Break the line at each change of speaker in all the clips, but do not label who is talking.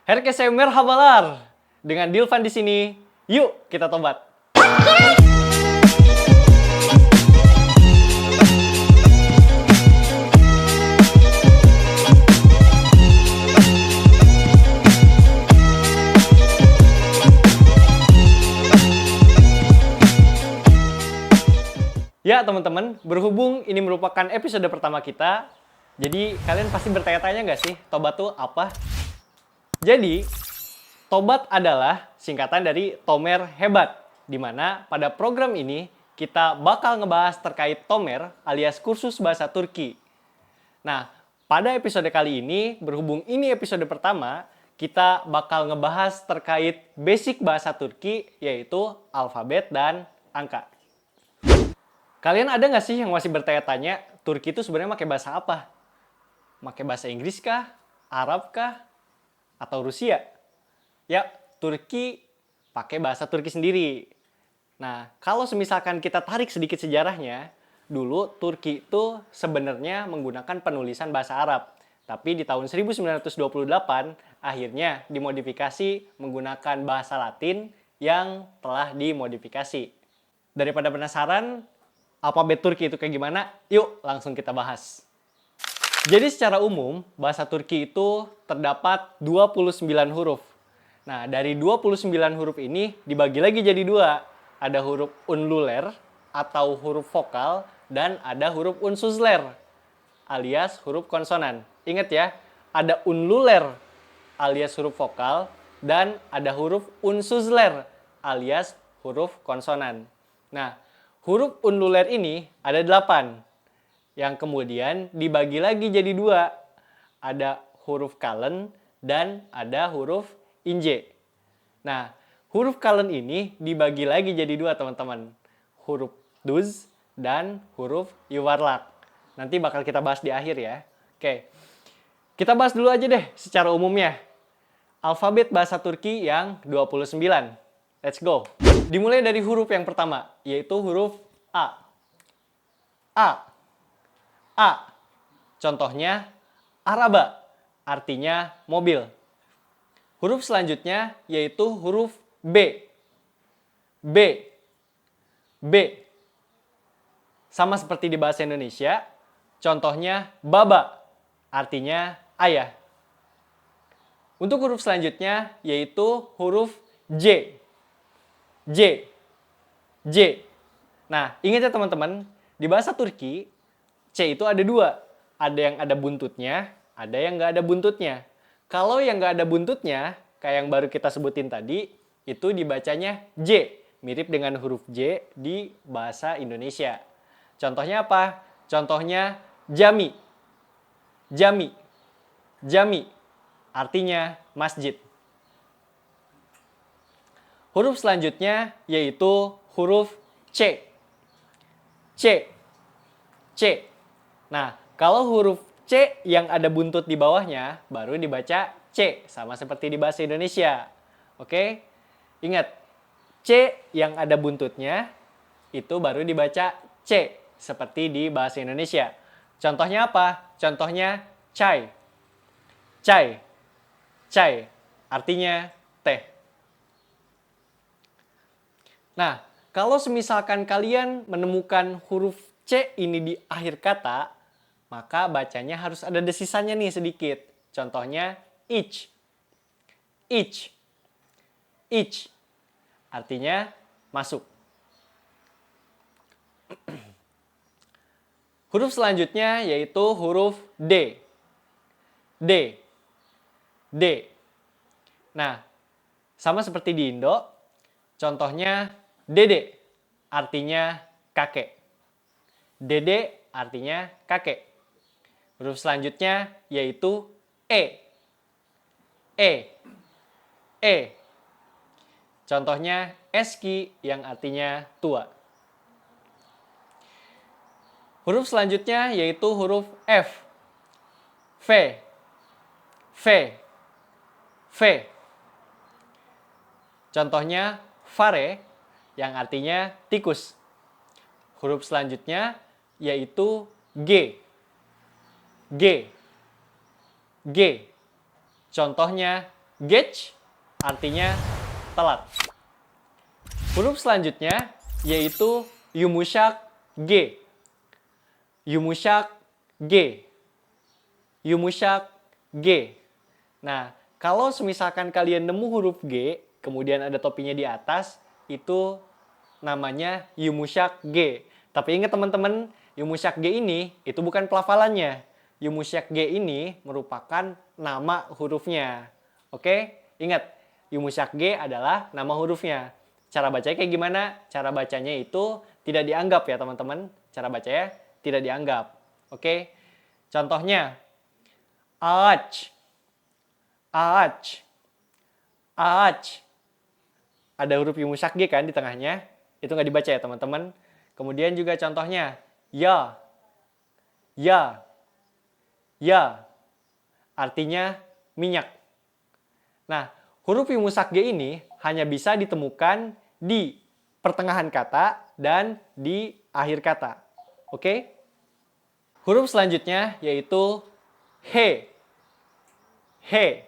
Herkese merhabalar. Dengan Dilvan di sini. Yuk kita tobat. Ya teman-teman, berhubung ini merupakan episode pertama kita, jadi kalian pasti bertanya-tanya nggak sih, tobat tuh apa? Jadi, tobat adalah singkatan dari Tomer Hebat, di mana pada program ini kita bakal ngebahas terkait Tomer alias kursus bahasa Turki. Nah, pada episode kali ini, berhubung ini episode pertama, kita bakal ngebahas terkait basic bahasa Turki, yaitu alfabet dan angka. Kalian ada nggak sih yang masih bertanya-tanya, Turki itu sebenarnya pakai bahasa apa? Pakai bahasa Inggris kah? Arab kah? Atau Rusia? Ya, Turki pakai bahasa Turki sendiri. Nah, kalau semisalkan kita tarik sedikit sejarahnya, dulu Turki itu sebenarnya menggunakan penulisan bahasa Arab. Tapi di tahun 1928, akhirnya dimodifikasi menggunakan bahasa Latin yang telah dimodifikasi. Daripada penasaran, alfabet Turki itu kayak gimana? Yuk langsung kita bahas. Jadi secara umum, bahasa Turki itu terdapat 29 huruf. Nah, dari 29 huruf ini dibagi lagi jadi dua. Ada huruf unluler atau huruf vokal dan ada huruf unsuzler alias huruf konsonan. Ingat ya, ada unluler alias huruf vokal dan ada huruf unsuzler alias huruf konsonan. Nah, huruf unluler ini ada 8, yang kemudian dibagi lagi jadi dua. Ada huruf kalen dan ada huruf inje. Nah, huruf kalen ini dibagi lagi jadi dua teman-teman. Huruf duz dan huruf yuvarlak. Nanti bakal kita bahas di akhir ya. Oke, kita bahas dulu aja deh secara umumnya. Alfabet bahasa Turki yang 29. Let's go. Dimulai dari huruf yang pertama, yaitu huruf A. A. A. Contohnya araba, artinya mobil. Huruf selanjutnya yaitu huruf B. B. B. Sama seperti di bahasa Indonesia, contohnya baba, artinya ayah. Untuk huruf selanjutnya yaitu huruf J. J. J. Nah, ingat ya teman-teman, di bahasa Turki, C itu ada dua. Ada yang ada buntutnya, ada yang nggak ada buntutnya. Kalau yang nggak ada buntutnya, kayak yang baru kita sebutin tadi, itu dibacanya J. Mirip dengan huruf J di bahasa Indonesia. Contohnya apa? Contohnya jami. Jami. Jami. Artinya masjid. Huruf selanjutnya yaitu huruf C. C. C. Nah, kalau huruf C yang ada buntut di bawahnya baru dibaca C, sama seperti di bahasa Indonesia. Oke? Ingat, C yang ada buntutnya itu baru dibaca C, seperti di bahasa Indonesia. Contohnya apa? Contohnya chai. Chai. Chai. Artinya teh. Nah, kalau semisalkan kalian menemukan huruf C ini di akhir kata, maka bacanya harus ada desisannya nih sedikit. Contohnya ich. Ich. Ich. Artinya masuk. Huruf selanjutnya yaitu huruf D. D. D. Nah, sama seperti di Indo, contohnya dede, artinya kakek. Dede artinya kakek. Huruf selanjutnya yaitu E. E. E. Contohnya eski yang artinya tua. Huruf selanjutnya yaitu huruf F. V. V. V. Contohnya fare yang artinya tikus. Huruf selanjutnya yaitu G. G. G. Contohnya geç artinya telat. Huruf selanjutnya yaitu yumuşak G. Yumuşak G. Yumuşak G. Nah, kalau semisalkan kalian nemu huruf G, kemudian ada topinya di atas, itu namanya yumuşak G. Tapi ingat teman-teman, yumuşak G ini itu bukan pelafalannya. Yumuşak G ini merupakan nama hurufnya. Oke? Ingat, yumuşak G adalah nama hurufnya. Cara bacanya kayak gimana? Cara bacanya itu tidak dianggap ya teman-teman. Cara bacanya tidak dianggap. Oke? Contohnya, ağaç. Ağaç. Ağaç. Ada huruf yumuşak G kan di tengahnya. Itu nggak dibaca ya teman-teman. Kemudian juga contohnya, ya. Ya. Ya. Artinya minyak. Nah, huruf yumuşak G ini hanya bisa ditemukan di pertengahan kata dan di akhir kata. Oke? Huruf selanjutnya yaitu he. He.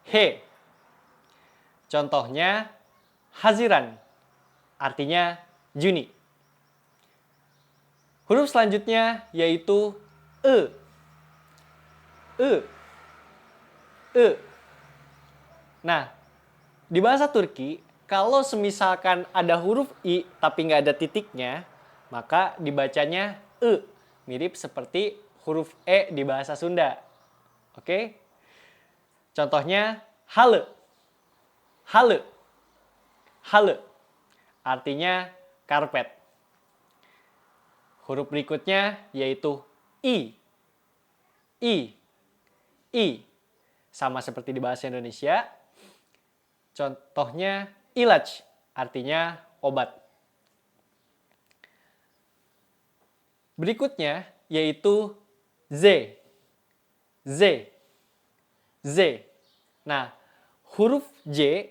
He. Contohnya Haziran. Artinya Juni. Huruf selanjutnya yaitu e. E. E. Nah, di bahasa Turki, kalau semisalkan ada huruf I tapi nggak ada titiknya, maka dibacanya E. Mirip seperti huruf E di bahasa Sunda. Oke? Contohnya halle. Halle. Halle. Artinya karpet. Huruf berikutnya yaitu I. I. I. Sama seperti di bahasa Indonesia. Contohnya ilaç. Artinya obat. Berikutnya yaitu Z. Z. Z. Nah, huruf J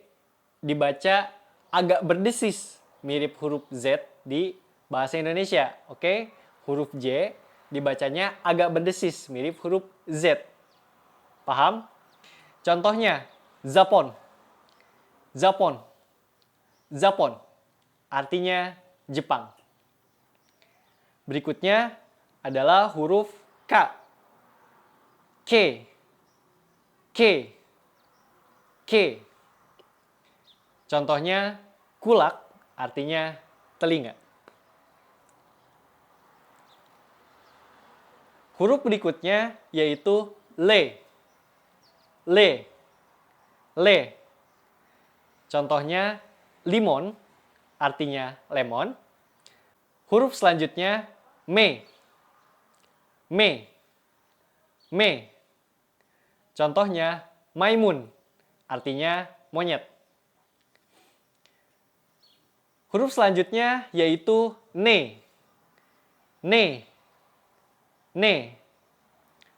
dibaca agak berdesis. Mirip huruf Z di bahasa Indonesia. Oke? Huruf J dibacanya agak berdesis. Mirip huruf Z. Paham? Contohnya, Japon. Japon. Japon. Artinya Jepang. Berikutnya adalah huruf K. K. K. K. Contohnya kulak, artinya telinga. Huruf berikutnya yaitu le. Le. Le. Contohnya limon, artinya lemon. Huruf selanjutnya me. Me. Me. Contohnya maimun, artinya monyet. Huruf selanjutnya yaitu ne. Ne. Ne.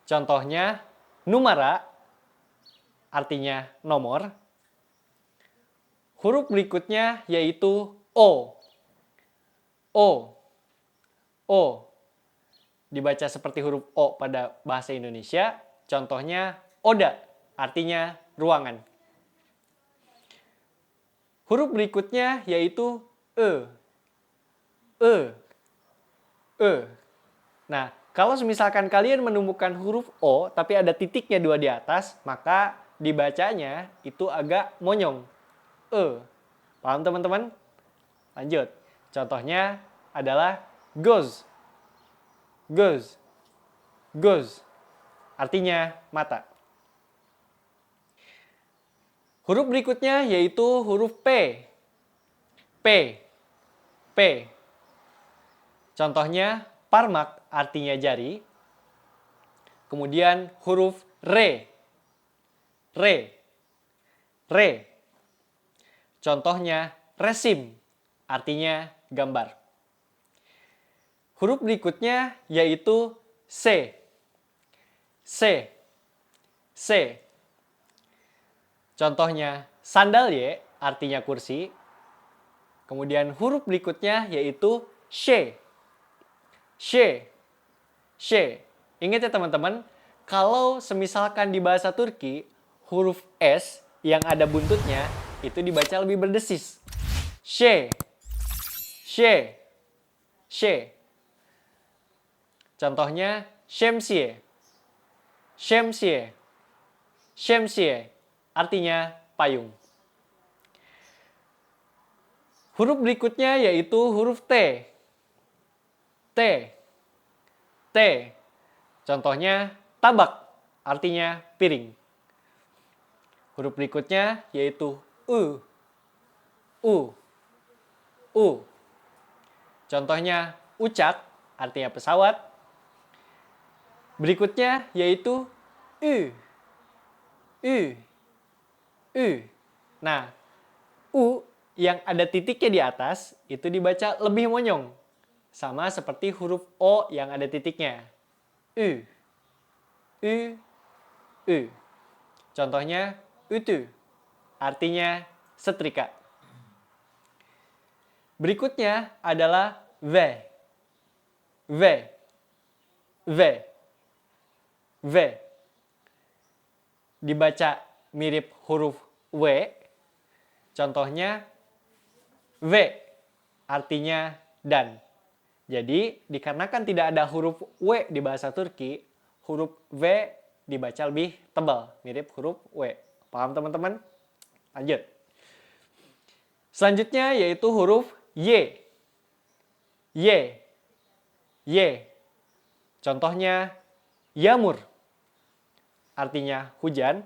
Contohnya numara, artinya nomor. Huruf berikutnya yaitu O. O. O. Dibaca seperti huruf O pada bahasa Indonesia. Contohnya oda, artinya ruangan. Huruf berikutnya yaitu E. E. E. Nah, kalau misalkan kalian menemukan huruf O tapi ada titiknya 2 di atas, maka dibacanya itu agak monyong. E. Paham teman-teman? Lanjut. Contohnya adalah goz. Goz. Goz. Artinya mata. Huruf berikutnya yaitu huruf P. P. P. Contohnya parmak, artinya jari. Kemudian huruf re. Re. Re. Contohnya resim, artinya gambar. Huruf berikutnya yaitu C. C. C. Contohnya sandalye, artinya kursi. Kemudian huruf berikutnya yaitu she. She. She. Ingat ya teman-teman, kalau semisalkan di bahasa Turki, huruf S yang ada buntutnya itu dibaca lebih berdesis. She, she, she. Contohnya syemsie, syemsie, syemsie. Artinya payung. Huruf berikutnya yaitu huruf T. T. T. Contohnya tabak, artinya piring. Huruf berikutnya yaitu U. U. U. Contohnya ucak, artinya pesawat. Berikutnya yaitu U. U. U. Nah, U yang ada titiknya di atas itu dibaca lebih monyong. Sama seperti huruf O yang ada titiknya. U. U. U. Contohnya utu. Artinya setrika. Berikutnya adalah V. V. V. V. Dibaca mirip huruf W. Contohnya V. Artinya dan. Jadi, dikarenakan tidak ada huruf W di bahasa Turki, huruf V dibaca lebih tebal, mirip huruf W. Paham teman-teman? Lanjut. Selanjutnya yaitu huruf Y. Y. Y. Contohnya yamur. Artinya hujan.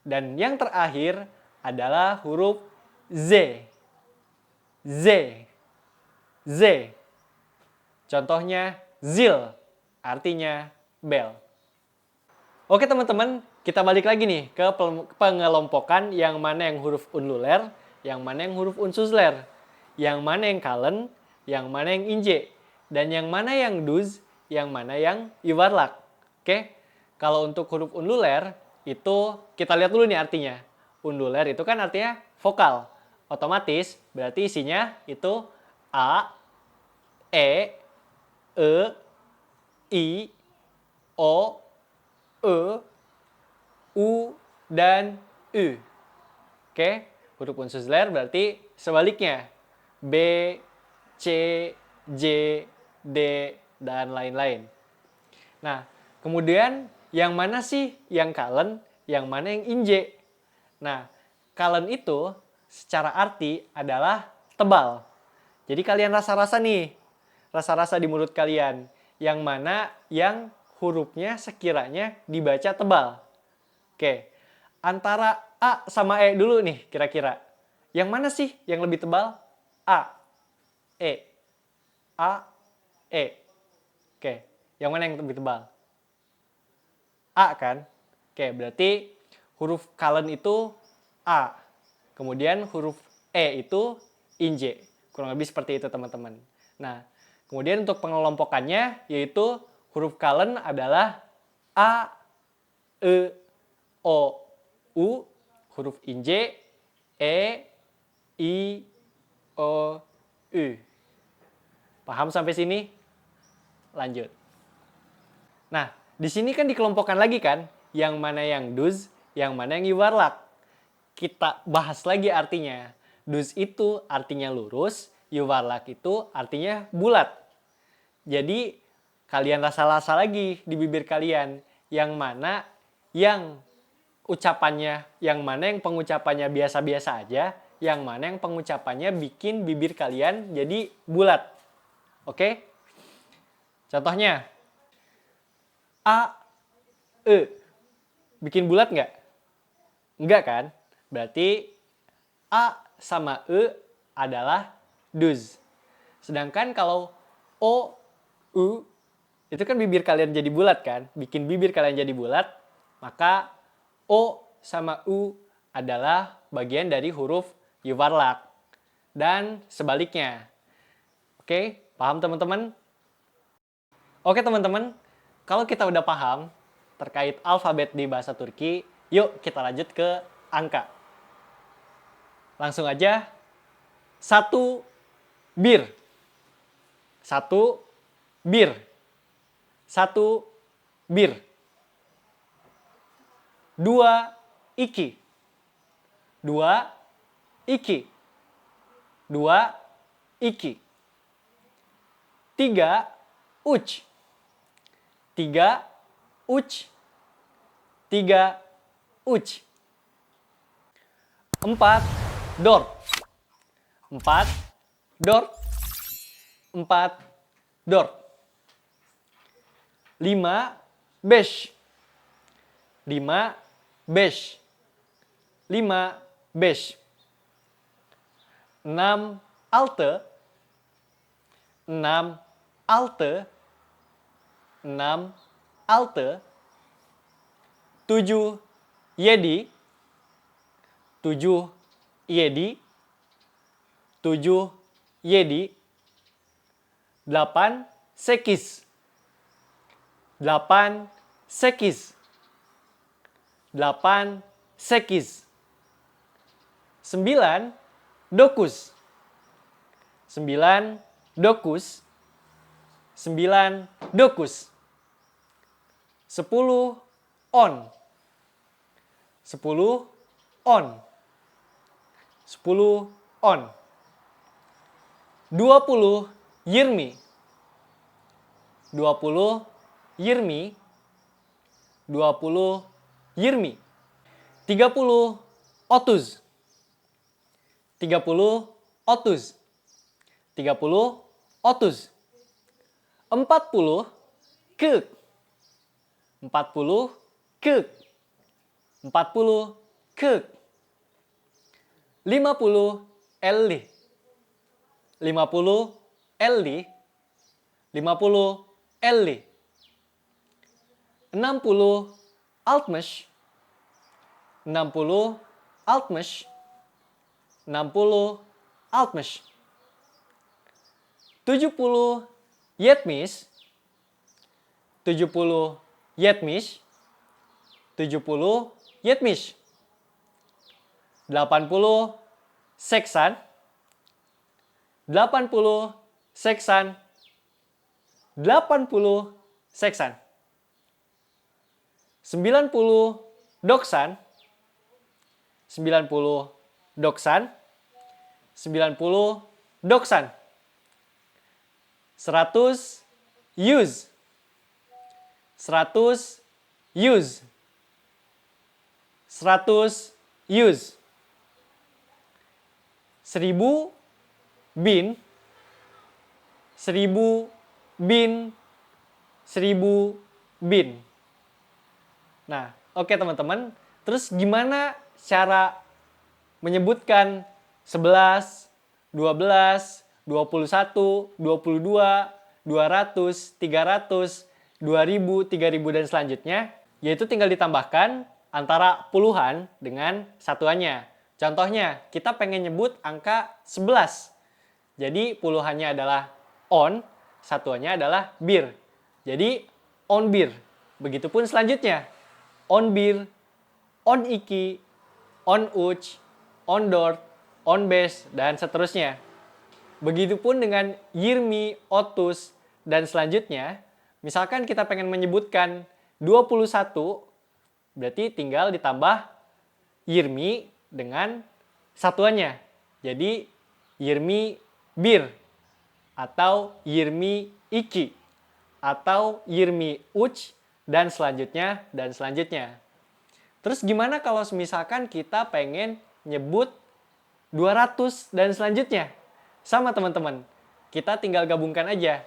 Dan yang terakhir adalah huruf Z. Z. Z. Contohnya zil. Artinya bel. Oke teman-teman, kita balik lagi nih ke pengelompokan yang mana yang huruf unluler, yang mana yang huruf unsusler, yang mana yang kalen, yang mana yang inje, dan yang mana yang duz, yang mana yang yuvarlak. Oke, kalau untuk huruf unluler itu kita lihat dulu nih artinya. Unluler itu kan artinya vokal. Otomatis berarti isinya itu A, E, I, O, E, U, dan U. Oke, huruf unsusler berarti sebaliknya. B, C, J, D, dan lain-lain. Nah, kemudian yang mana sih yang kalen, yang mana yang inje? Nah, kalen itu secara arti adalah tebal. Jadi kalian rasa-rasa nih, rasa-rasa di mulut kalian. Yang mana yang hurufnya sekiranya dibaca tebal. Oke, antara A sama E dulu nih kira-kira. Yang mana sih yang lebih tebal? A, E, A, E. Oke, yang mana yang lebih tebal? A kan? Oke, berarti huruf kalen itu A. Kemudian huruf E itu inje. Kurang lebih seperti itu teman-teman. Nah, kemudian untuk pengelompokannya yaitu huruf kalen adalah A, E, O, U. Huruf inje E, I, O, U. Paham sampai sini? Lanjut. Nah, di sini kan dikelompokkan lagi kan, yang mana yang duz, yang mana yang yuvarlak. Kita bahas lagi artinya. Duz itu artinya lurus, yuvarlak itu artinya bulat. Jadi, kalian rasa-rasa lagi di bibir kalian, yang mana yang ucapannya, yang mana yang pengucapannya biasa-biasa aja, yang mana yang pengucapannya bikin bibir kalian jadi bulat. Oke? Contohnya, A, E. Bikin bulat nggak? Nggak kan? Berarti A sama E adalah duz. Sedangkan kalau O, U, itu kan bibir kalian jadi bulat kan? Bikin bibir kalian jadi bulat, maka O sama U adalah bagian dari huruf yuvarlak. Dan sebaliknya. Oke, paham teman-teman? Oke teman-teman, kalau kita udah paham terkait alfabet di bahasa Turki, yuk kita lanjut ke angka. Langsung aja, 1 bir. 1 bir. 1 bir. 2 iki. 2 iki. 2 iki. 3 uch. 3 uch. 3 uch. 4 dor. 4 dor. 4 dor. 5 besh. 5 besh. 5 besh. 6 alte. 6 alte. 6 alte. 7 yedi. 7 yedi. 7 yedi. 8 sekis. 8 sekis. 8 sekis. 9 dokus. 9 dokus. 9 dokus. 10 on. 10 on. 10 on. 20 yirmi. 20 yirmi. 20 yirmi. 30 otuz. 30 otuz. 30 otuz. 40 kek. 40 kek. 40 kek. 50 elli. 50 elli. 50 elli. 60 altmış. 60 altmış. 60 altmış. 70 yetmiş. 70 yetmiş. 70 yetmiş. 80 seksan. 80 seksan. 80 seksan. 90 doksan. 90 doksan. 90 doksan. 100 use. 100 use. 100 use. 1000 bin. 1000 bin. 1000 bin. Nah, oke teman-teman. Terus gimana cara menyebutkan 11, 12, 21, 22, 200, 300, 2000, 3000 dan selanjutnya? Yaitu tinggal ditambahkan antara puluhan dengan satuannya. Contohnya, kita pengen nyebut angka 11. Jadi puluhannya adalah on, satuannya adalah bir. Jadi on bir. Begitupun selanjutnya. On bir, on iki, on uch, on dort, on besh, dan seterusnya. Begitupun dengan yirmi, otus, dan selanjutnya. Misalkan kita pengen menyebutkan 21, berarti tinggal ditambah yirmi dengan satuannya. Jadi yirmi bir, atau yirmi iki, atau yirmi uch, dan selanjutnya, dan selanjutnya. Terus gimana kalau misalkan kita pengen nyebut 200 dan selanjutnya? Sama teman-teman, kita tinggal gabungkan aja.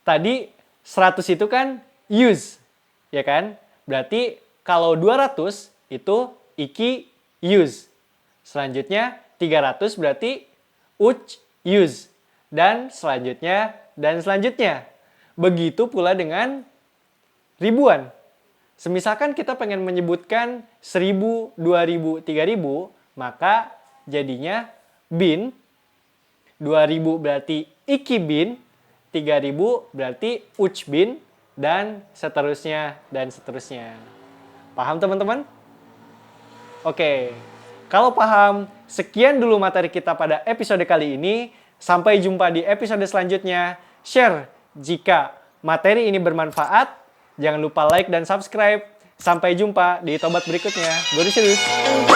Tadi 100 itu kan use, ya kan? Berarti kalau 200 itu iki use. Selanjutnya 300 berarti uch use. Dan selanjutnya, dan selanjutnya. Begitu pula dengan ribuan. Semisalkan kita pengen menyebutkan 1000, 2000, 3000, maka jadinya bin. 2000 berarti iki bin, 3000 berarti uch bin, dan seterusnya, dan seterusnya. Paham teman-teman? Oke, kalau paham, sekian dulu materi kita pada episode kali ini. Sampai jumpa di episode selanjutnya. Share jika materi ini bermanfaat. Jangan lupa like dan subscribe. Sampai jumpa di tobat berikutnya. Gue serius.